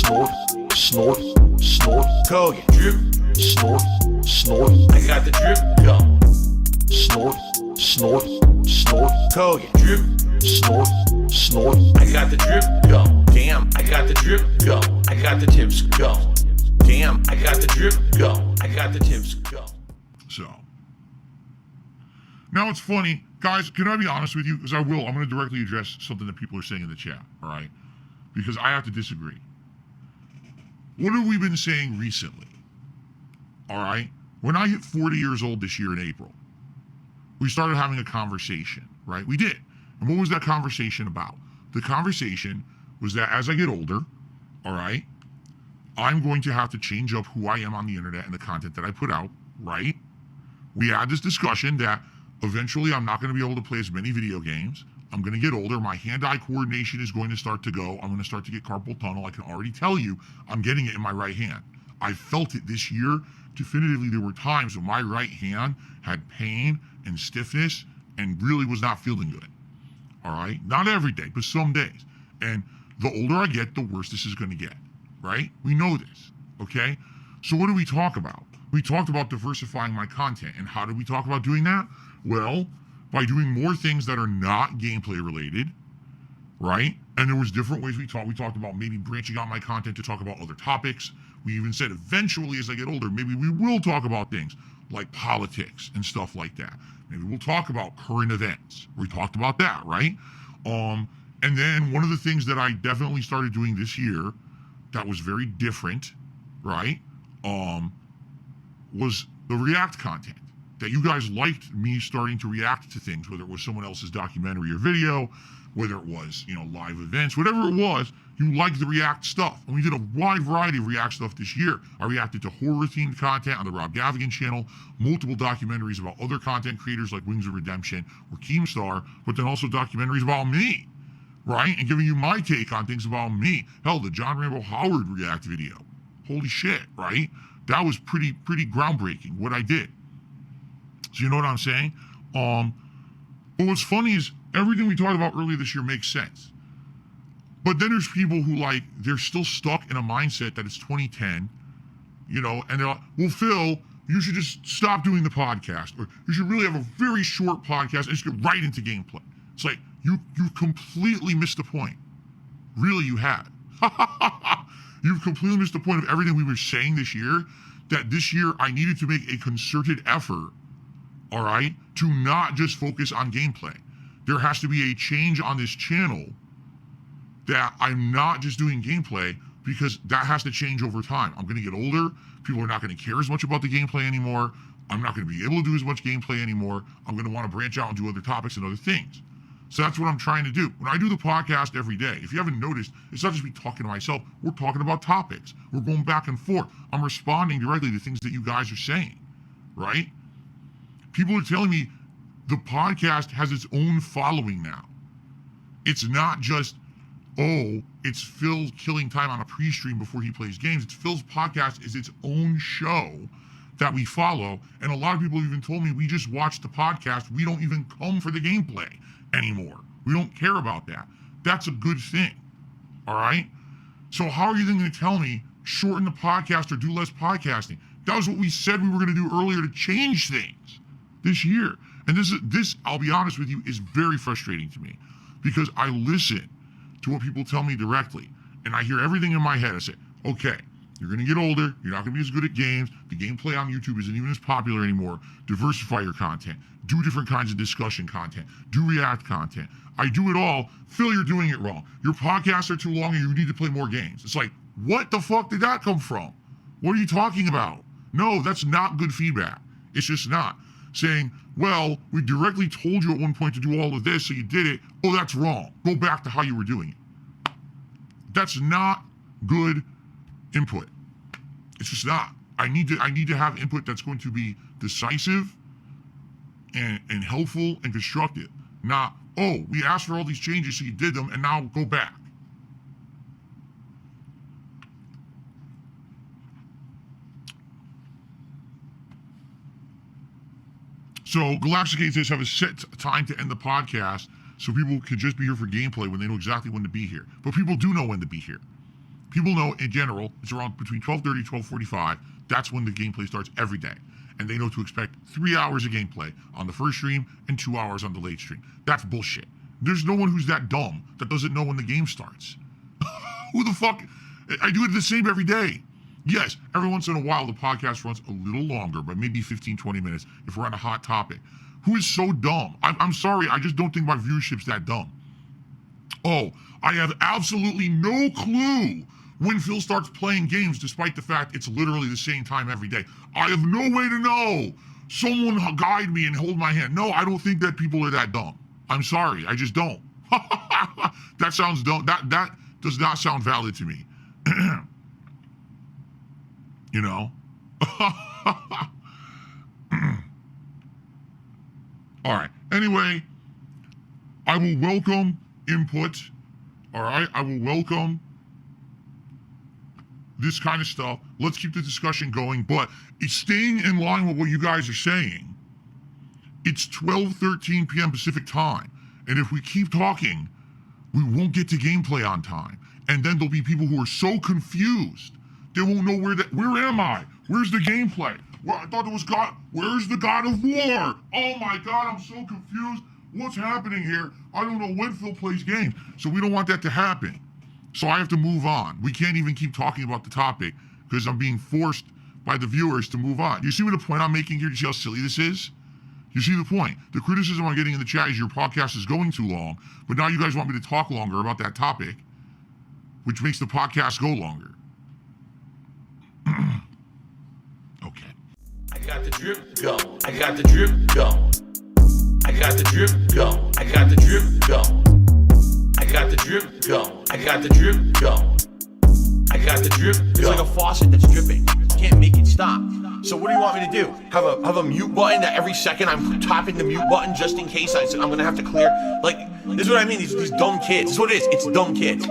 snort, snort, snort, Call you drip, snort, snort, I got the drip going. snort, snort, snort, Call you drip, snort, snort, I got the drip going. Damn, I got the drip going. I got the tips going. Damn, I got the drip going. I got the tips going. So, now it's funny, guys, can I be honest with you? Because I will, I'm going to directly address something that people are saying in the chat, all right? Because I have to disagree. What have we been saying recently? All right? When I hit 40 years old this year in April, we started having a conversation, right? We did. And what was that conversation about? The conversation was that as I get older, all right, I'm going to have to change up who I am on the internet and the content that I put out, right? We had this discussion that eventually I'm not going to be able to play as many video games. I'm going to get older. My hand-eye coordination is going to start to go. I'm going to start to get carpal tunnel. I can already tell you I'm getting it in my right hand. I felt it this year. Definitively, there were times when my right hand had pain and stiffness and really was not feeling good. All right? Not every day, but some days. And the older I get, the worse this is going to get. Right? We know this. Okay? So what do we talk about? We talked about diversifying my content. And how did we talk about doing that? Well, by doing more things that are not gameplay related, right? And there was different ways we talked. We talked about maybe branching out my content to talk about other topics. We even said eventually as I get older, maybe we will talk about things like politics and stuff like that. Maybe we'll talk about current events. We talked about that, right? And then one of the things that I definitely started doing this year that was very different, right? Was the React content. That you guys liked me starting to react to things, whether it was someone else's documentary or video, whether it was, live events, whatever it was, you liked the React stuff. And we did a wide variety of React stuff this year. I reacted to horror-themed content on the Rob Gavigan channel, multiple documentaries about other content creators like Wings of Redemption or Keemstar, but then also documentaries about me, right? And giving you my take on things about me. Hell, the John Rambo Howard React video. Holy shit, right? That was pretty groundbreaking, what I did. So you know what I'm saying? But what's funny is everything we talked about earlier this year makes sense. But then there's people who they're still stuck in a mindset that it's 2010, and they're like, well, Phil, you should just stop doing the podcast, or you should really have a very short podcast and just get right into gameplay. It's like, you completely missed the point. Really, you had. You've completely missed the point of everything we were saying this year, that this year I needed to make a concerted effort, all right, to not just focus on gameplay. There has to be a change on this channel that I'm not just doing gameplay, because that has to change over time. I'm going to get older. People are not going to care as much about the gameplay anymore. I'm not going to be able to do as much gameplay anymore. I'm going to want to branch out and do other topics and other things. So that's what I'm trying to do. When I do the podcast every day, if you haven't noticed, it's not just me talking to myself. We're talking about topics. We're going back and forth. I'm responding directly to things that you guys are saying, right? People are telling me the podcast has its own following now. It's not just, it's Phil killing time on a pre-stream before he plays games. It's Phil's podcast is its own show that we follow. And a lot of people even told me, we just watch the podcast. We don't even come for the gameplay anymore. We don't care about that. That's a good thing. All right? So how are you then going to tell me shorten the podcast or do less podcasting? That was what we said we were going to do earlier to change things this year. And this, I'll be honest with you, is very frustrating to me, because I listen to what people tell me directly, and I hear everything in my head. I say, okay, you're going to get older. You're not going to be as good at games. The gameplay on YouTube isn't even as popular anymore. Diversify your content. Do different kinds of discussion content. Do React content. I do it all. Phil, you're doing it wrong. Your podcasts are too long and you need to play more games. It's like, what the fuck did that come from? What are you talking about? No, that's not good feedback. It's just not. Saying, well, we directly told you at one point to do all of this, so you did it. Oh, that's wrong. Go back to how you were doing it. That's not good input. It's just not. I need to have input that's going to be decisive and helpful and constructive. Not, we asked for all these changes, so you did them, and now go back. So Galactic says have a set time to end the podcast so people could just be here for gameplay when they know exactly when to be here. But people do know when to be here. People know in general it's around between 12:30 and 12:45. That's when the gameplay starts every day. And they know to expect 3 hours of gameplay on the first stream and 2 hours on the late stream. That's bullshit. There's no one who's that dumb that doesn't know when the game starts. Who the fuck? I do it the same every day. Yes, every once in a while the podcast runs a little longer, but maybe 15, 20 minutes if we're on a hot topic. Who is so dumb? I'm sorry, I just don't think my viewership's that dumb. Oh, I have absolutely no clue when Phil starts playing games, despite the fact it's literally the same time every day. I have no way to know. Someone guide me and hold my hand. No, I don't think that people are that dumb. I'm sorry, I just don't. That sounds dumb. That does not sound valid to me. You know? All right. Anyway, I will welcome input. All right. I will welcome this kind of stuff. Let's keep the discussion going, but it's staying in line with what you guys are saying. It's 12:13 p.m. Pacific time. And if we keep talking, we won't get to gameplay on time. And then there'll be people who are so confused. They won't know where am I? Where's the gameplay? Well, I thought it was God. Where's the God of War? Oh my God, I'm so confused. What's happening here? I don't know when Phil plays games. So we don't want that to happen. So I have to move on. We can't even keep talking about the topic because I'm being forced by the viewers to move on. You see what the point I'm making here? Do you see how silly this is? You see the point? The criticism I'm getting in the chat is your podcast is going too long, but now you guys want me to talk longer about that topic, which makes the podcast go longer. Okay. I got the drip go. I got the drip go. I got the drip go. I got the drip go. I got the drip go. I got the drip go. I got the drip go. It's like a faucet that's dripping. You can't make it stop. So what do you want me to do? Have a mute button that every second I'm tapping the mute button just in case I'm gonna have to clear? Like, this is what I mean. These dumb kids. This is what it is. It's dumb kids.